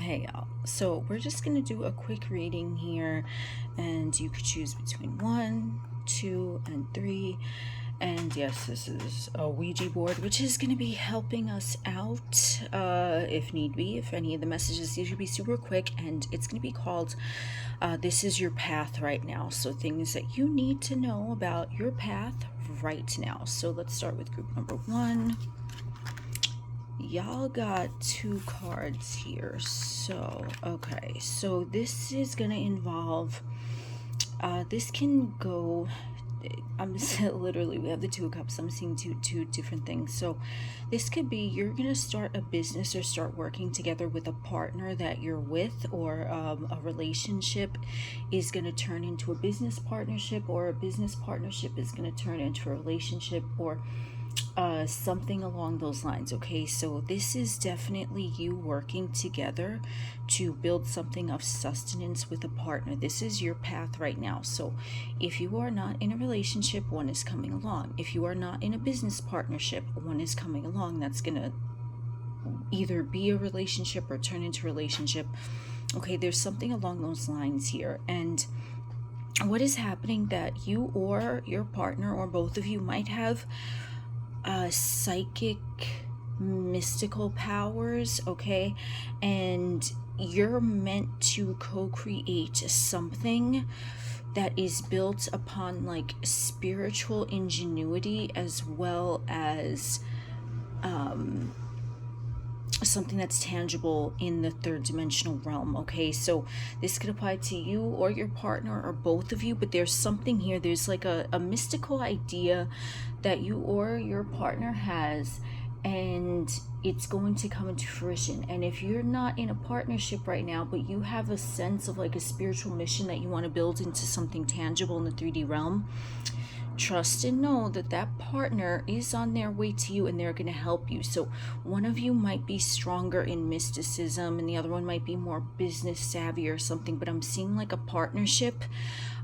Hey y'all, so we're just gonna do a quick reading here, and you could choose between 1, 2, and 3. And yes, this is a Ouija board, which is going to be helping us out if need be. If any of the messages, these should be super quick, and it's going to be called This Is Your Path Right Now. So things that you need to know about your path right now. So let's start with group number 1. Y'all got 2 cards here. So, okay. So this is going to involve, this can go... I'm literally, we have the 2 of cups. I'm seeing two different things. So this could be you're gonna start a business or start working together with a partner that you're with, or a relationship is gonna turn into a business partnership, or a business partnership is gonna turn into a relationship, or something along those lines. Okay, so this is definitely you working together to build something of sustenance with a partner. This is your path right now. So if you are not in a relationship, one is coming along. If you are not in a business partnership, one is coming along. That's gonna either be a relationship or turn into a relationship. Okay, there's something along those lines here. And what is happening that you or your partner or both of you might have psychic mystical powers, okay, and you're meant to co-create something that is built upon like spiritual ingenuity, as well as something that's tangible in the 3rd dimensional realm. Okay, so this could apply to you or your partner or both of you, but there's something here. There's like a mystical idea that you or your partner has, and it's going to come into fruition. And if you're not in a partnership right now, but you have a sense of like a spiritual mission that you want to build into something tangible in the 3D realm, trust and know that that partner is on their way to you, and they're going to help you. So one of you might be stronger in mysticism and the other one might be more business savvy or something, but I'm seeing like a partnership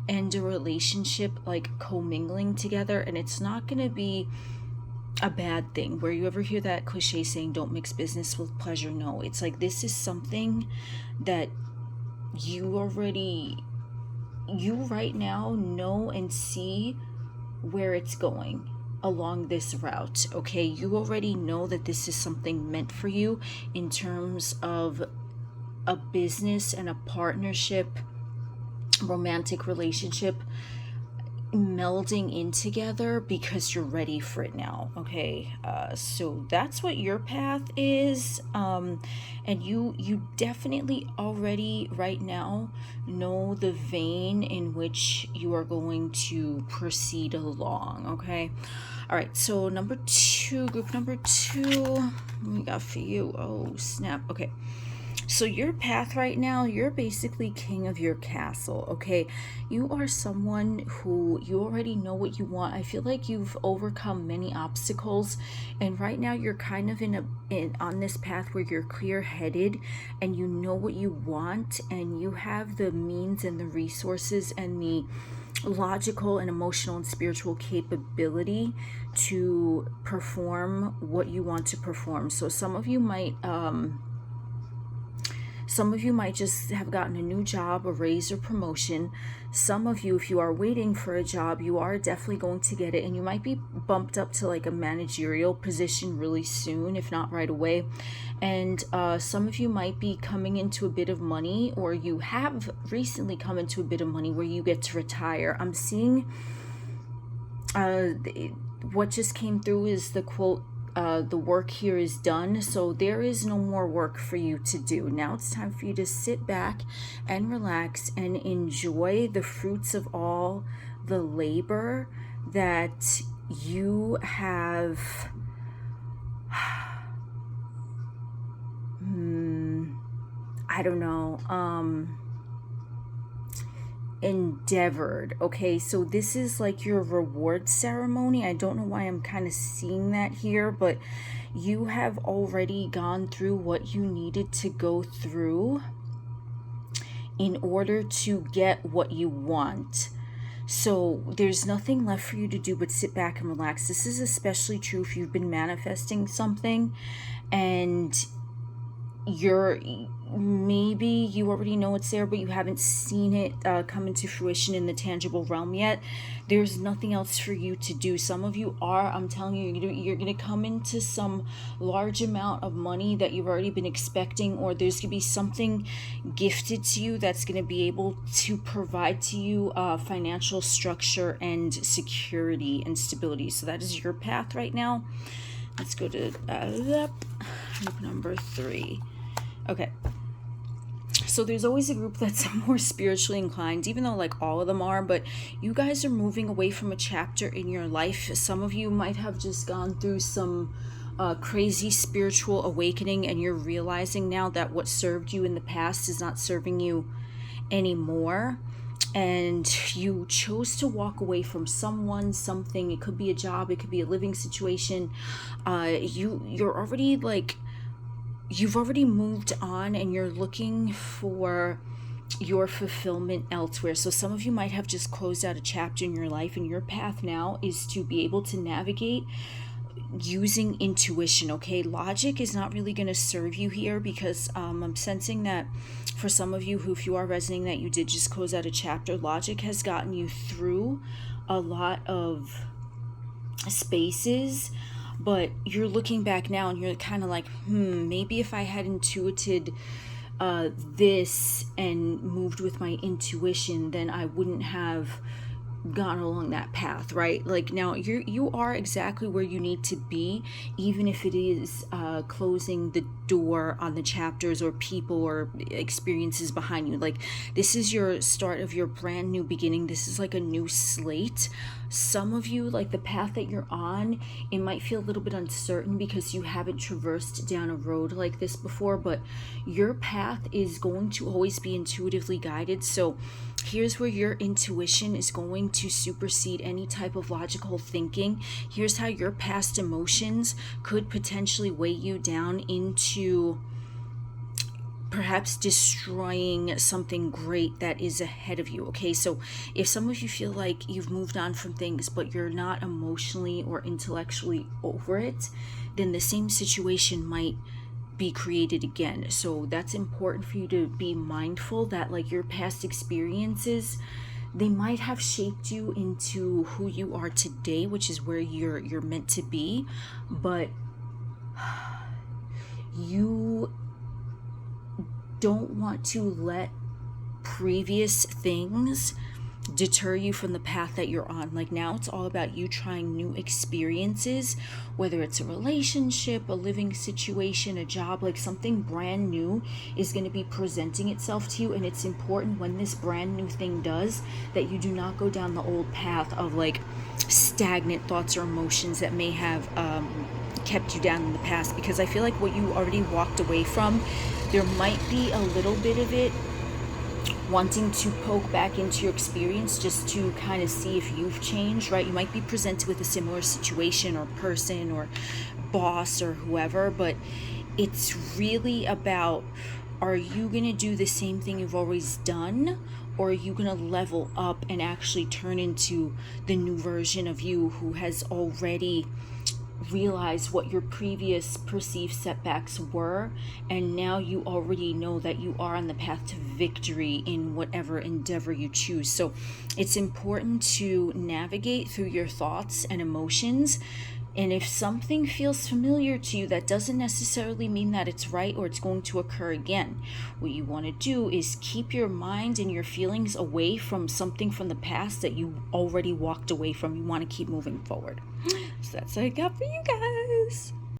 and a relationship like commingling together, and it's not going to be a bad thing. Where you ever hear that cliche saying, don't mix business with pleasure? No, it's like this is something that you right now know and see where it's going along this route. Okay, you already know that this is something meant for you in terms of a business and a partnership, romantic relationship melding in together, because you're ready for it now. Okay, so that's what your path is, and you definitely already right now know the vein in which you are going to proceed along. Okay, all right, so group number 2, what we got for you? Oh snap. Okay, so your path right now, you're basically king of your castle. Okay, you are someone who you already know what you want. I feel like you've overcome many obstacles, and right now you're kind of on this path where you're clear-headed and you know what you want, and you have the means and the resources and the logical and emotional and spiritual capability to perform what you want to perform. So some of you might just have gotten a new job, a raise or promotion. Some of you, if you are waiting for a job, you are definitely going to get it, and you might be bumped up to like a managerial position really soon, if not right away. And some of you might be coming into a bit of money, or you have recently come into a bit of money where you get to retire. I'm seeing what just came through is the quote, the work here is done, so there is no more work for you to do. Now it's time for you to sit back and relax and enjoy the fruits of all the labor that you have I don't know, endeavored. Okay, so this is like your reward ceremony. I don't know why I'm kind of seeing that here, but you have already gone through what you needed to go through in order to get what you want. So there's nothing left for you to do but sit back and relax. This is especially true if you've been manifesting something and you're maybe you already know it's there, but you haven't seen it come into fruition in the tangible realm yet. There's nothing else for you to do. Some of you are, I'm telling you, you're going to come into some large amount of money that you've already been expecting, or there's going to be something gifted to you that's going to be able to provide to you financial structure and security and stability. So that is your path right now. Let's go to group number 3. Okay. So there's always a group that's more spiritually inclined, even though like all of them are, but you guys are moving away from a chapter in your life. Some of you might have just gone through some crazy spiritual awakening, and you're realizing now that what served you in the past is not serving you anymore. And you chose to walk away from someone, something. It could be a job, it could be a living situation. You're already like, you've already moved on, and you're looking for your fulfillment elsewhere. So some of you might have just closed out a chapter in your life, and your path now is to be able to navigate using intuition. Okay, logic is not really going to serve you here, because I'm sensing that for some of you who, if you are resonating that you did just close out a chapter, logic has gotten you through a lot of spaces, but you're looking back now and you're kind of like, maybe if I had intuited this and moved with my intuition, then I wouldn't have gone along that path, right? Like now you are exactly where you need to be, even if it is closing the door on the chapters or people or experiences behind you. Like this is your start of your brand new beginning. This is like a new slate. Some of you, like the path that you're on, it might feel a little bit uncertain because you haven't traversed down a road like this before, but your path is going to always be intuitively guided. So here's where your intuition is going to supersede any type of logical thinking. Here's how your past emotions could potentially weigh you down into perhaps destroying something great that is ahead of you. Okay, so if some of you feel like you've moved on from things but you're not emotionally or intellectually over it, then the same situation might be created again. So that's important for you to be mindful that like your past experiences, they might have shaped you into who you are today, which is where you're meant to be, but you don't want to let previous things deter you from the path that you're on. Like now it's all about you trying new experiences, whether it's a relationship, a living situation, a job, like something brand new is going to be presenting itself to you. And it's important when this brand new thing does that you do not go down the old path of like stagnant thoughts or emotions that may have kept you down in the past, because I feel like what you already walked away from, there might be a little bit of it wanting to poke back into your experience just to kind of see if you've changed, right? You might be presented with a similar situation or person or boss or whoever, but it's really about, are you going to do the same thing you've always done, or are you going to level up and actually turn into the new version of you who has already realize what your previous perceived setbacks were, and now you already know that you are on the path to victory in whatever endeavor you choose. So it's important to navigate through your thoughts and emotions, and if something feels familiar to you, that doesn't necessarily mean that it's right or it's going to occur again. What you want to do is keep your mind and your feelings away from something from the past that you already walked away from. You want to keep moving forward. So that's what I got for you guys.